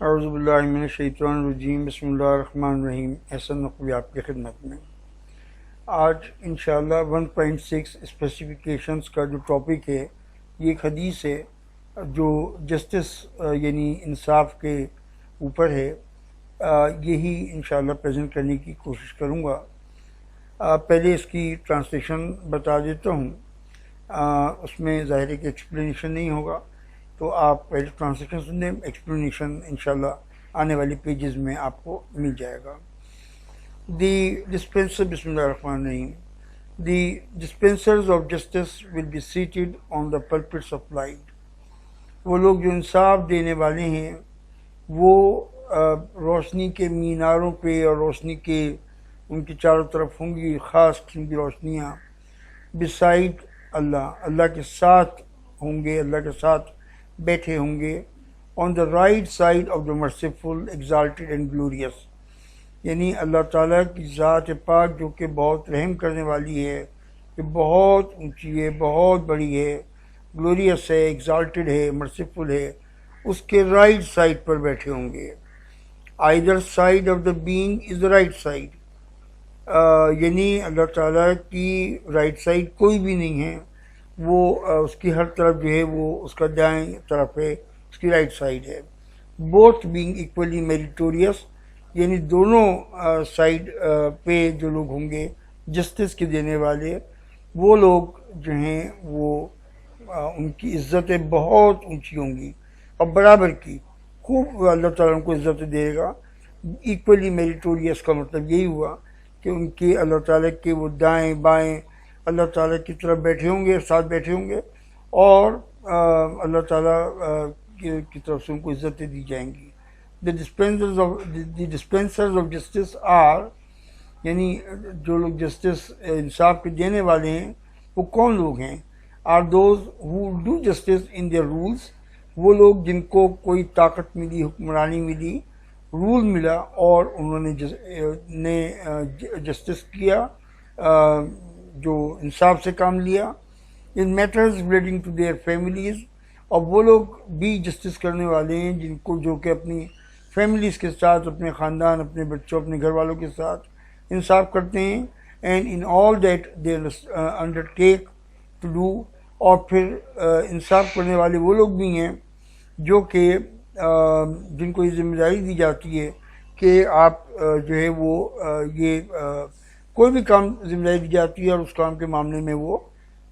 اعوذ باللہ من الشیطان الرجیم، بسم اللہ الرحمن الرحیم۔ احسن نقوی آپ کی خدمت میں آج انشاءاللہ 1.6 اسپیسیفیکیشنز کا جو ٹاپک ہے، یہ ایک حدیث ہے جو جسٹس یعنی انصاف کے اوپر ہے۔ یہی انشاءاللہ پریزنٹ کرنے کی کوشش کروں گا۔ پہلے اس کی ٹرانسلیشن بتا دیتا ہوں، اس میں ظاہر ہے کہ ایکسپلینیشن نہیں ہوگا، تو آپ پہلے ٹرانسلیشن سن لیں، ایکسپلینیشن انشاءاللہ آنے والی پیجز میں آپ کو مل جائے گا۔ بسم اللہ الرحمن الرحیم۔ The dispensers of justice will be seated on the pulpits of light۔ وہ لوگ جو انصاف دینے والے ہیں وہ روشنی کے میناروں پہ اور روشنی کے ان کی چاروں طرف ہوں گی خاص قسم کی روشنیاں، beside اللہ، اللہ کے ساتھ ہوں گے، اللہ کے ساتھ بیٹھے ہوں گے، on the right side of the merciful, exalted and glorious۔ یعنی اللہ تعالیٰ کی ذات پاک جو کہ بہت رحم کرنے والی ہے، کہ بہت اونچی ہے، بہت بڑی ہے، گلوریس ہے، ایگزالٹڈ ہے، مرسیفل ہے، اس کے رائٹ سائڈ پر بیٹھے ہوں گے۔ either side of the being is the right side۔ یعنی اللہ تعالیٰ کی رائٹ سائڈ کوئی بھی نہیں ہے، وہ اس کی ہر طرف جو ہے وہ اس کا دائیں طرف ہے، اس کی رائٹ سائڈ ہے۔ both being equally meritorious، یعنی دونوں سائڈ پہ جو لوگ ہوں گے جسٹس کے دینے والے، وہ لوگ جو ہیں وہ ان کی عزتیں بہت اونچی ہوں گی اور برابر کی، خوب اللہ تعالیٰ ان کو عزت دے گا۔ ایکولی میریٹوریس کا مطلب یہی ہوا کہ ان کے اللہ تعالیٰ کے وہ دائیں بائیں اللہ تعالیٰ کی طرف بیٹھے ہوں گے، ساتھ بیٹھے ہوں گے، اور اللہ تعالیٰ کی طرف سے ان کو عزتیں دی جائیں گی۔ The dispensers of justice are، یعنی جو لوگ جسٹس انصاف کے دینے والے ہیں وہ کون لوگ ہیں؟ are those who do justice in their rules، وہ لوگ جن کو کوئی طاقت ملی، حکمرانی ملی، رول ملا اور انہوں نے جسٹس کیا، جو انصاف سے کام لیا۔ in matters relating to their families، اور وہ لوگ بھی جسٹس کرنے والے ہیں جن کو جو کہ اپنی فیملیز کے ساتھ، اپنے خاندان، اپنے بچوں، اپنے گھر والوں کے ساتھ انصاف کرتے ہیں۔ and in all that they undertake to do، اور پھر انصاف کرنے والے وہ لوگ بھی ہیں جو کہ جن کو یہ ذمہ داری دی جاتی ہے کہ آپ جو ہے وہ یہ کوئی بھی کام ذمہ داری دی جاتی ہے اور اس کام کے معاملے میں وہ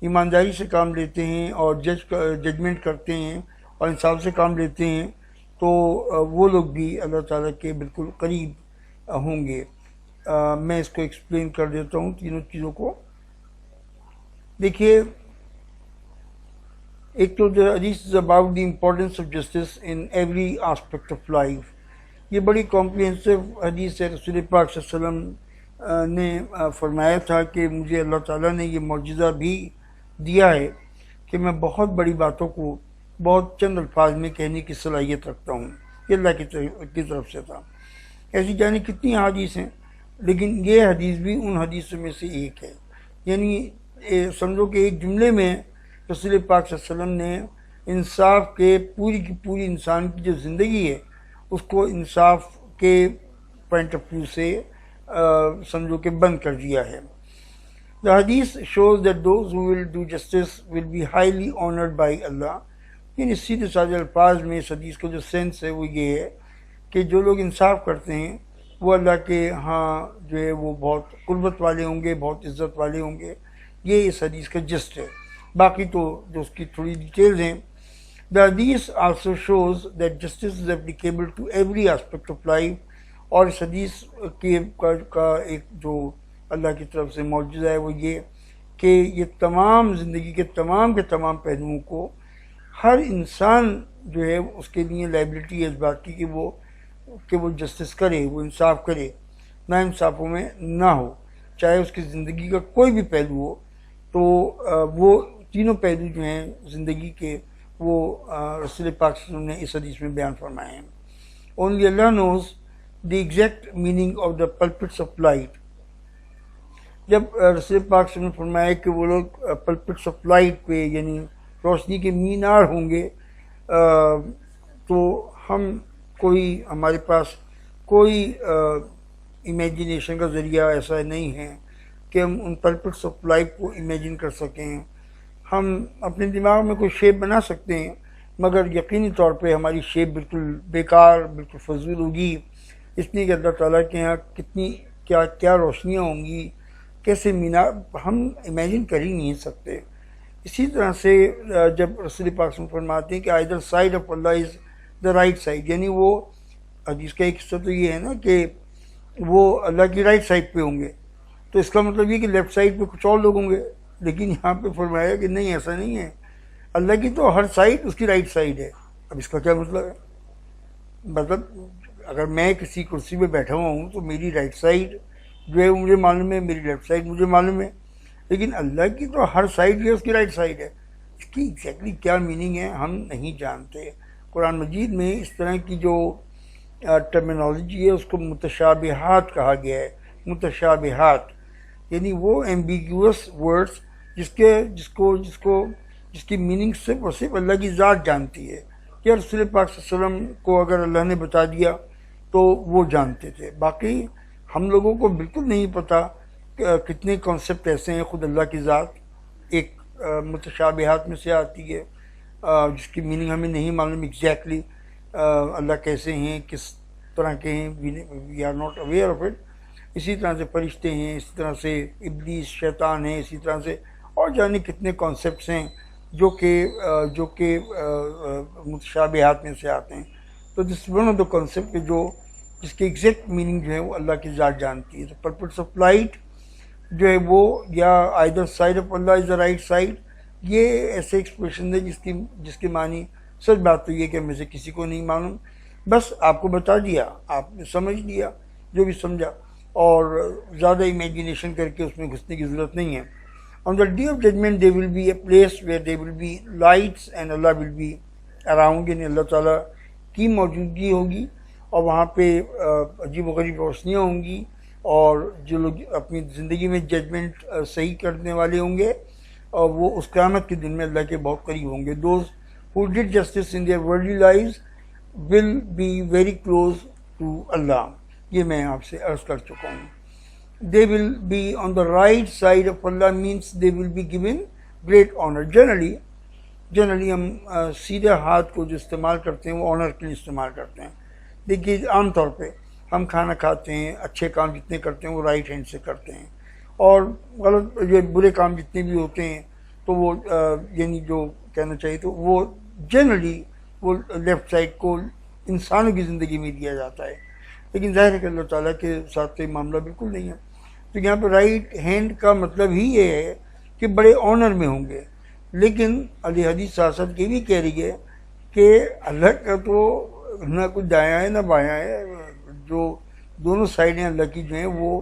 ایمانداری سے کام لیتے ہیں اور ججمنٹ کرتے ہیں اور انصاف سے کام لیتے ہیں، تو وہ لوگ بھی اللہ تعالیٰ کے بالکل قریب ہوں گے۔ میں اس کو ایکسپلین کر دیتا ہوں تینوں چیزوں کو۔ دیکھیے، ایک تو حدیث is about the importance of justice in every aspect of life. یہ بڑی کمپریہنسو حدیث ہے۔ رسول پاک صلی اللہ علیہ وسلم نے فرمایا تھا کہ مجھے اللہ تعالیٰ نے یہ معجزہ بھی دیا ہے کہ میں بہت بڑی باتوں کو بہت چند الفاظ میں کہنے کی صلاحیت رکھتا ہوں۔ یہ اللہ کی طرف سے تھا۔ ایسی جانے کتنی حدیث ہیں، لیکن یہ حدیث بھی ان حدیثوں میں سے ایک ہے۔ یعنی سمجھو کہ ایک جملے میں رسول پاک صلی اللہ علیہ وسلم نے انصاف کے پوری کی پوری انسان کی جو زندگی ہے اس کو انصاف کے پوائنٹ آف ویو سے سمجھو کہ بند کر دیا ہے۔ The hadith shows that those who will do justice will be highly honored by Allah۔ یعنی سیدھے سادھے الفاظ میں اس حدیث کا جو سینس ہے وہ یہ ہے کہ جو لوگ انصاف کرتے ہیں وہ اللہ کے ہاں جو ہے وہ بہت قربت والے ہوں گے، بہت عزت والے ہوں گے۔ یہ اس حدیث کا جسٹ ہے، باقی تو جو اس کی تھوڑی ڈیٹیلز ہیں۔ The hadith also shows that justice is applicable to every aspect of life، اور اس حدیث کا ایک جو اللہ کی طرف سے معجزہ ہے وہ یہ کہ یہ تمام زندگی کے تمام پہلوؤں کو ہر انسان جو ہے اس کے لیے لائبلٹی ہے اس بات کی کہ وہ جسٹس کرے، وہ انصاف کرے، نا انصافوں میں نہ ہو، چاہے اس کی زندگی کا کوئی بھی پہلو ہو۔ تو وہ تینوں پہلو جو ہیں زندگی کے وہ رسول پاک صلی اللہ علیہ وسلم نے اس حدیث میں بیان فرمائے ہیں۔ Only Allah knows the exact meaning of the pulpits of light۔ جب رسول پاک صلی اللہ علیہ وسلم نے فرمایا کہ وہ لوگ پلپٹس آف لائٹ پہ یعنی روشنی کے مینار ہوں گے، تو ہم کوئی ہمارے پاس کوئی امیجنیشن کا ذریعہ ایسا نہیں ہے کہ ہم ان پرپٹس آف لائف کو امیجن کر سکیں. ہم اپنے دماغ میں کوئی شیپ بنا سکتے ہیں مگر یقینی طور پہ ہماری شیپ بالکل بیکار، بالکل فضول ہوگی، اس لیے کہ اللہ تعالیٰ کے یہاں کتنی کیا روشنیاں ہوں گی، کیسے مینار ہم امیجن کر ہی نہیں سکتے. اسی طرح سے جب رسول پاک صلی اللہ علیہ وسلم فرماتے ہیں کہ either side of Allah is the right side, یعنی وہ حدیث کا ایک حصہ تو یہ ہے نا کہ وہ اللہ کی رائٹ سائڈ پہ ہوں گے، تو اس کا مطلب یہ کہ لیفٹ سائڈ پہ کچھ اور لوگ ہوں گے. لیکن یہاں پہ فرمایا کہ نہیں، ایسا نہیں ہے، اللہ کی تو ہر سائڈ اس کی رائٹ سائڈ ہے. اب اس کا کیا مطلب ہے؟ مطلب اگر میں کسی کرسی پہ بیٹھا ہوا ہوں تو میری رائٹ سائڈ جو ہے مجھے معلوم ہے، میری لیفٹ سائڈ مجھے معلوم ہے، لیکن اللہ کی تو ہر سائڈ جو ہے اس کی رائٹ سائڈ ہے. اس کی ایگزیکٹلی کیا میننگ ہے ہم نہیں جانتے. قرآن مجید میں اس طرح کی جو ٹرمینالوجی ہے اس کو متشابہات کہا گیا ہے. متشابہات یعنی وہ ایمبیگیوس ورڈز جس کی میننگ صرف اور صرف اللہ کی ذات جانتی ہے. کہ رسول پاک صلی اللہ علیہ وسلم کو اگر اللہ نے بتا دیا تو وہ جانتے تھے، باقی ہم لوگوں کو بالکل نہیں پتہ کتنے کانسیپٹ ایسے ہیں. خود اللہ کی ذات ایک متشابہات میں سے آتی ہے جس کی میننگ ہمیں نہیں معلوم ایگزیکٹلی اللہ کیسے ہیں، کس طرح کے ہیں، we are not aware of it. اسی طرح سے فرشتے ہیں، اسی طرح سے ابلیس شیطان ہیں، اسی طرح سے اور جانے کتنے کانسیپٹس ہیں جو کہ متشابہات میں سے آتے ہیں. تو this one of the concept جس کی ایگزیکٹ میننگ جو ہے وہ اللہ کی ذات جانتی ہے. تو پرپٹس آف لائٹ جو ہے وہ یا either side of Allah is the right side, یہ ایسے ایکسپریشن ہے جس کی معنی سچ بات تو یہ کہ میں سے کسی کو نہیں معلوم، بس آپ کو بتا دیا، آپ نے سمجھ لیا جو بھی سمجھا، اور زیادہ امیجنیشن کر کے اس میں گھسنے کی ضرورت نہیں ہے. On the day of judgment there will be a place where there will be lights and Allah will be around، یعنی اللہ تعالیٰ کی موجودگی ہوگی اور وہاں پہ عجیب و غریب روشنیاں ہوں گی، اور جو لوگ اپنی زندگی میں ججمنٹ صحیح کرنے والے ہوں گے اور وہ اس قیامت کے دن میں اللہ کے بہت قریب ہوں گے. Those who did justice in their worldly lives will be very close to Allah. یہ میں آپ سے عرض کر چکا ہوں. They will be on the right side of Allah means they will be given great honor. Generally ہم سیدھے ہاتھ کو جو استعمال کرتے ہیں وہ آنر کے لیے استعمال کرتے ہیں. دیکھیے عام طور پہ ہم کھانا کھاتے ہیں، اچھے کام جتنے کرتے ہیں وہ رائٹ ہینڈ سے کرتے ہیں، اور غلط جو برے کام جتنے بھی ہوتے ہیں تو وہ یعنی جو کہنا چاہیے تو وہ جنرلی وہ لیفٹ سائڈ کو انسانوں کی زندگی میں دیا جاتا ہے. لیکن ظاہر ہے کہ اللہ تعالیٰ کے ساتھ تو یہ معاملہ بالکل نہیں ہے. تو یہاں پہ رائٹ ہینڈ کا مطلب ہی یہ ہے کہ بڑے آنر میں ہوں گے. لیکن علی حدیث سیاست یہ بھی کہہ رہی ہے کہ اللہ کا تو نہ کچھ دایاں ہے نہ بایاں ہے، جو دونوں سائڈیں اللہ کی جو ہیں وہ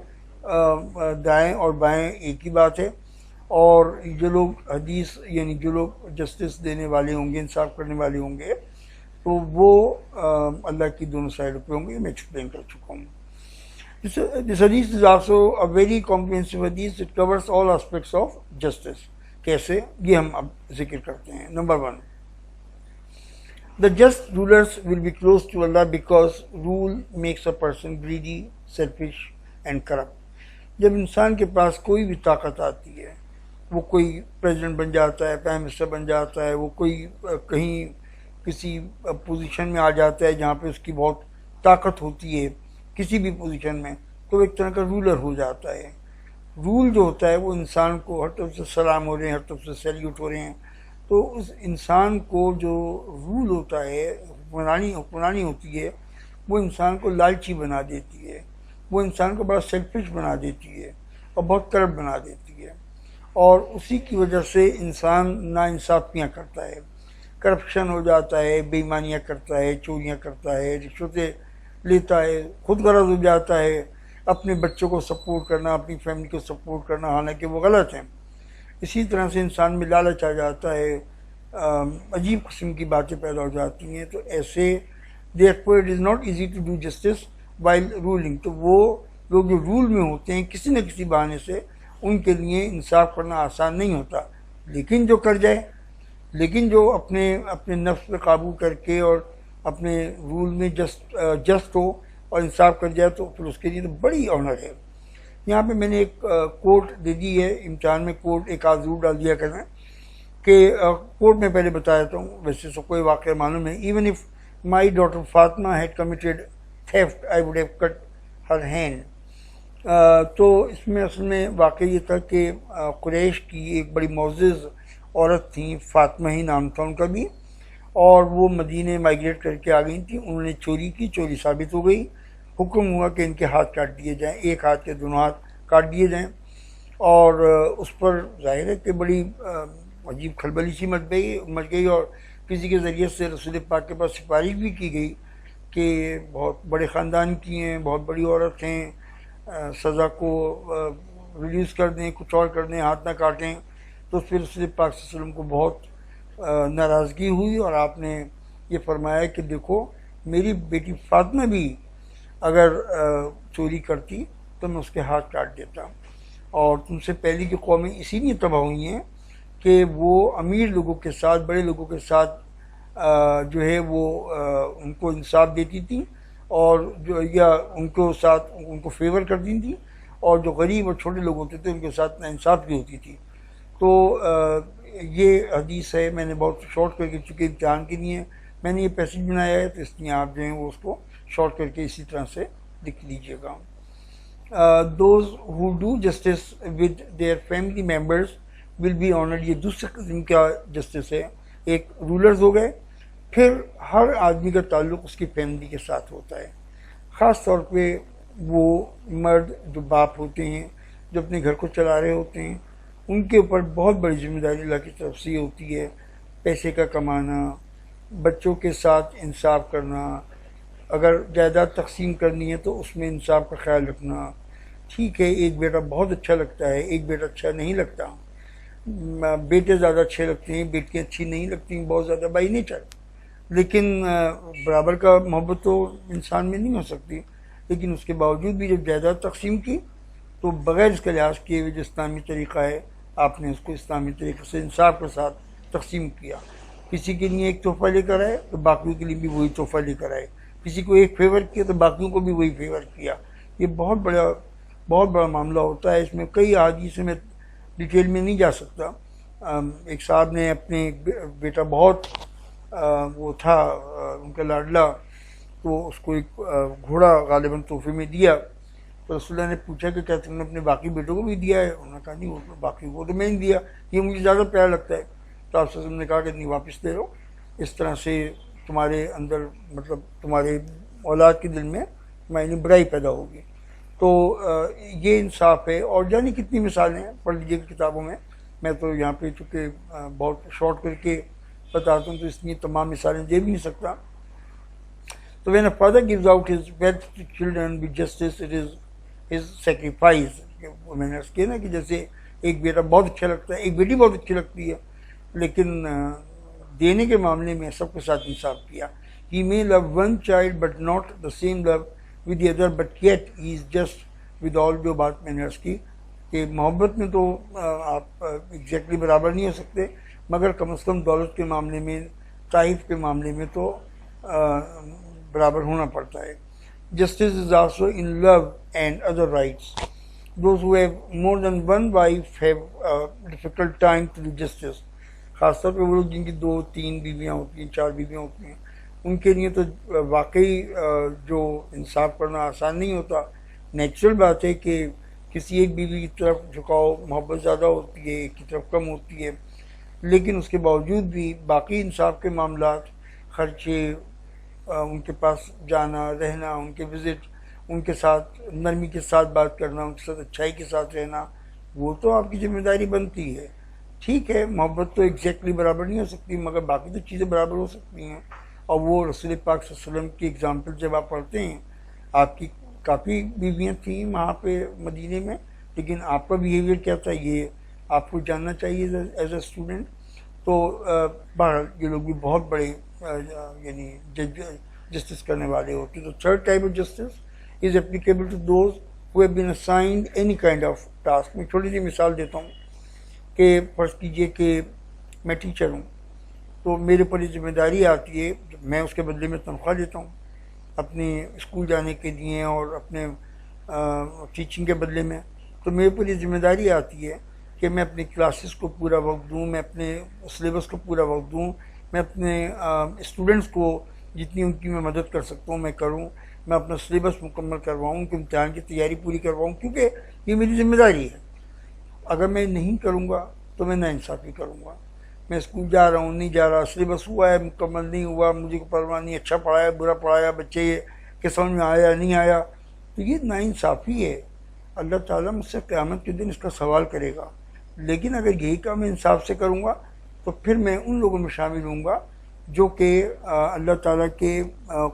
دائیں اور بائیں ایک ہی بات ہے. اور جو لوگ حدیث یعنی جو لوگ جسٹس دینے والے ہوں گے، انصاف کرنے والے ہوں گے، تو وہ اللہ کی دونوں سائڈوں پہ ہوں گے. میں ایکسپلین کر چکا ہوں. This hadith is also a very comprehensive hadith. It covers all aspects of justice. کیسے؟ یہ ہم اب ذکر کرتے ہیں. Number 1, the just rulers will be close to Allah because rule makes a person greedy, selfish and corrupt. جب انسان کے پاس کوئی بھی طاقت آتی ہے، وہ کوئی پریزیڈنٹ بن جاتا ہے، پرائم منسٹر بن جاتا ہے، وہ کوئی کہیں کسی پوزیشن میں آ جاتا ہے جہاں پہ اس کی بہت طاقت ہوتی ہے کسی بھی پوزیشن میں، تو وہ ایک طرح کا رولر ہو جاتا ہے. رول جو ہوتا ہے وہ انسان کو ہر طرف سے سلام ہو رہے ہیں، ہر طرف سے سیلیوٹ ہو رہے ہیں. تو اس انسان کو جو رول ہوتا ہے، حکمرانی ہوتی ہے، وہ انسان کو لالچی بنا دیتی ہے، وہ انسان کو بڑا سیلفش بنا دیتی ہے اور بہت کرپٹ بنا دیتی ہے. اور اسی کی وجہ سے انسان ناانصافیاں کرتا ہے، کرپشن ہو جاتا ہے، بے ایمانیاں کرتا ہے، چوریاں کرتا ہے، رشوتیں لیتا ہے، خود غرض ہو جاتا ہے، اپنے بچوں کو سپورٹ کرنا، اپنی فیملی کو سپورٹ کرنا، حالانکہ وہ غلط ہیں. اسی طرح سے انسان میں لالچ آ جاتا ہے، عجیب قسم کی باتیں پیدا ہو جاتی ہیں. تو ایسے therefore it is not easy to do justice while ruling. تو وہ لوگ جو رول میں ہوتے ہیں کسی نہ کسی بہانے سے ان کے لیے انصاف کرنا آسان نہیں ہوتا. لیکن جو کر جائے، لیکن جو اپنے نفس پہ قابو کر کے اور اپنے رول میں جسٹ ہو اور انصاف کر جائے تو پھر اس کے لیے تو بڑی آنر ہے. یہاں پہ میں نے ایک کوٹ دے دی ہے, امتحان میں کوٹ ایک آدھ ضرور ڈال دیا کرنا کہ کوٹ میں پہلے بتایا تھا ہوں, ویسے سب کو واقعہ معلوم ہے. Even if my daughter Fatima had committed theft I would have cut her hand. تو اس میں اصل میں واقعہ یہ تھا کہ قریش کی ایک بڑی معزز عورت تھیں, فاطمہ ہی نام تھا ان کا بھی, اور وہ مدینے مائیگریٹ کر کے آ گئی تھیں. انہوں نے چوری کی, چوری ثابت ہو گئی, حکم ہوا کہ ان کے ہاتھ کاٹ دیے جائیں, ایک ہاتھ کے دونوں ہاتھ کاٹ دیے جائیں. اور اس پر ظاہر ہے کہ بڑی عجیب کھلبلی سی مچ گئی, اور کسی کے ذریعے سے رسول پاک کے پاس سفارش بھی کی گئی کہ بہت بڑے خاندان کی ہیں, بہت بڑی عورت ہیں, سزا کو ریڈیوس کر دیں, کچھ اور کر دیں, ہاتھ نہ کاٹیں. تو پھر رسول پاک صلی اللہ علیہ وسلم کو بہت ناراضگی ہوئی, اور آپ نے یہ فرمایا کہ دیکھو میری بیٹی فاطمہ بھی اگر چوری کرتی تو میں اس کے ہاتھ کاٹ دیتا, اور تم سے پہلی کی قومیں اسی لیے تباہ ہوئی ہیں کہ وہ امیر لوگوں کے ساتھ, بڑے لوگوں کے ساتھ جو ہے وہ ان کو انصاف دیتی تھیں, اور جو یا ان کو ساتھ ان کو فیور کرتی تھیں, اور جو غریب اور چھوٹے لوگ ہوتے تھے ان کے ساتھ ناانصاف بھی ہوتی تھی. تو یہ حدیث ہے, میں نے بہت شارٹ کر کے, چونکہ امتحان کے لیے میں نے یہ پیسج بنایا ہے تو اس لیے آپ جو ہیں وہ اس کو شارٹ کر کے اسی طرح سے لکھ لیجیے گا. Those who do justice with their family members will be honoured. یہ دوسرے قسم کا جسٹس ہے. ایک رولرز ہو گئے, پھر ہر آدمی کا تعلق اس کی فیملی کے ساتھ ہوتا ہے, خاص طور پہ وہ مرد جو باپ ہوتے ہیں, جو اپنے گھر کو چلا رہے ہوتے ہیں, ان کے اوپر بہت بڑی ذمہ داری اللہ کی طرف سے یہ ہوتی ہے, پیسے کا کمانا, بچوں کے ساتھ انصاف کرنا, اگر جائیداد تقسیم کرنی ہے تو اس میں انصاف کا خیال رکھنا. ٹھیک ہے ایک بیٹا بہت اچھا لگتا ہے, ایک بیٹا اچھا نہیں لگتا, بیٹے زیادہ اچھے لگتے ہیں, بیٹیاں اچھی نہیں لگتی بہت زیادہ بائی نیچر, لیکن برابر کا محبت تو انسان میں نہیں ہو سکتی. لیکن اس کے باوجود بھی جب جائیداد تقسیم کی تو بغیر اس کا لحاظ کیے ہوئے جو اسلامی طریقہ ہے آپ نے اس کو اسلامی طریقے سے انصاف کے ساتھ تقسیم کیا. کسی کے لیے ایک تحفہ لے کر آئے تو باقیوں کے لیے بھی وہی تحفہ لے کر آئے, کسی کو ایک فیور کیا تو باقیوں کو بھی وہی فیور کیا. یہ بہت بڑا معاملہ ہوتا ہے. اس میں کئی احادیث میں ڈیٹیل میں نہیں جا سکتا. ایک صاحب نے اپنے بیٹا بہت وہ تھا ان کا لاڈلا, تو اس کو ایک گھوڑا غالباً تحفے میں دیا. تو رسول اللہ نے پوچھا کہ کیا تم نے اپنے باقی بیٹوں کو بھی دیا ہے؟ انہوں نے کہا نہیں, وہ باقی کو تو میں نہیں دیا, یہ مجھے زیادہ پیارا لگتا ہے. تو آپ سے نے کہا کہ نہیں واپس دے لو, اس طرح سے تمہارے اندر مطلب تمہارے اولاد کے دل میں معنی برائی پیدا ہوگی. تو یہ انصاف ہے. اور جانے کتنی مثالیں ہیں, پڑھ لیجیے کتابوں میں. میں تو یہاں پہ چونکہ بہت شارٹ کر کے بتاتا ہوں تو اس لیے تمام مثالیں دے بھی نہیں سکتا. تو when a father gives out his wealth to children with justice, it is his sacrifice. میں نے اس کیا نا کہ جیسے ایک بیٹا بہت اچھا لگتا ہے, ایک بیٹی بہت اچھی لگتی ہے, لیکن دینے کے معاملے میں سب کے ساتھ انصاف کیا. He may love one child but not the same love with the other, but yet he is just with all. جو بات میں نے عرض کی کہ محبت میں تو آپ ایگزیکٹلی برابر نہیں ہو سکتے, مگر کم از کم دولت کے معاملے میں, تعریف کے معاملے میں تو برابر ہونا پڑتا ہے. Justice is also in love and other rights. Those who have more than one wife have a difficult time to do justice. خاص طور پہ وہ لوگ جن کی 2-3 بیویاں ہوتی ہیں, 4 بیویاں ہوتی ہیں, ان کے لیے تو واقعی جو انصاف کرنا آسان نہیں ہوتا. نیچرل بات ہے کہ کسی ایک بیوی کی طرف جھکاؤ, محبت زیادہ ہوتی ہے, ایک کی طرف کم ہوتی ہے, لیکن اس کے باوجود بھی باقی انصاف کے معاملات, خرچے, ان کے پاس جانا رہنا, ان کے وزٹ, ان کے ساتھ نرمی کے ساتھ بات کرنا, ان کے ساتھ اچھائی کے ساتھ رہنا, وہ تو آپ کی ذمہ داری بنتی ہے. ٹھیک ہے محبت تو ایگزیکٹلی برابر نہیں ہو سکتی, مگر باقی تو چیزیں برابر ہو سکتی ہیں. اور وہ رسول پاک صلی اللہ علیہ وسلم کی اگزامپل جب آپ پڑھتے ہیں, آپ کی کافی بیویاں تھیں وہاں پہ مدینے میں, لیکن آپ کا بیہیویئر کیا تھا یہ آپ کو جاننا چاہیے ایز اے اسٹوڈنٹ. تو بہرحال یہ لوگ بھی بہت بڑے یعنی جسٹس کرنے والے ہوتے. تو third type of justice is applicable to those who have been assigned any kind of task. میں چھوٹی سی مثال دیتا ہوں کہ فرض کیجئے کہ میں ٹیچر ہوں, تو میرے پر یہ ذمہ داری آتی ہے، میں اس کے بدلے میں تنخواہ لیتا ہوں اپنے اسکول جانے کے لیے اور اپنے ٹیچنگ کے بدلے میں، تو میرے پر یہ ذمہ داری آتی ہے کہ میں اپنے کلاسز کو پورا وقت دوں، میں اپنے سلیبس کو پورا وقت دوں، میں اپنے اسٹوڈنٹس کو جتنی ان کی میں مدد کر سکتا ہوں میں کروں، میں اپنا سلیبس مکمل کرواؤں، ان کے امتحان کی تیاری پوری کرواؤں، کیونکہ یہ میری ذمہ داری ہے۔ اگر میں نہیں کروں گا تو میں ناانصافی کروں گا۔ میں اسکول جا رہا ہوں، نہیں جا رہا، سلیبس ہوا ہے مکمل نہیں ہوا، مجھے کو پرواہ نہیں، اچھا پڑھایا برا پڑھایا، بچے کے سمجھ میں آیا نہیں آیا، تو یہ ناانصافی ہے۔ اللہ تعالیٰ مجھ سے قیامت کے دن اس کا سوال کرے گا۔ لیکن اگر یہی کام میں انصاف سے کروں گا تو پھر میں ان لوگوں میں شامل ہوں گا جو کہ اللہ تعالیٰ کے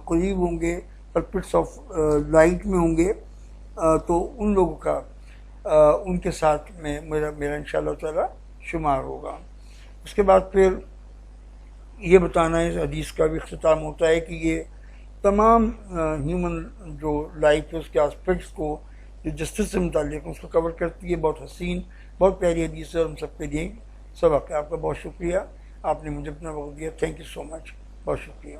قریب ہوں گے، پلپٹس آف لائٹ میں ہوں گے، تو ان لوگوں کا ان کے ساتھ میں میرا انشاءاللہ تعالیٰ شمار ہوگا۔ اس کے بعد پھر یہ بتانا ہے، اس حدیث کا بھی اختتام ہوتا ہے کہ یہ تمام ہیومن جو لائف ہے اس کے آسپیکٹس کو جو جسٹس سے متعلق اس کو کور کرتی ہے۔ بہت حسین، بہت پیاری حدیث ہے اور ہم سب کے لیے سبق ہے۔ آپ کا بہت شکریہ، آپ نے مجھے اپنا وقت دیا، تھینک یو سو مچ، بہت شکریہ۔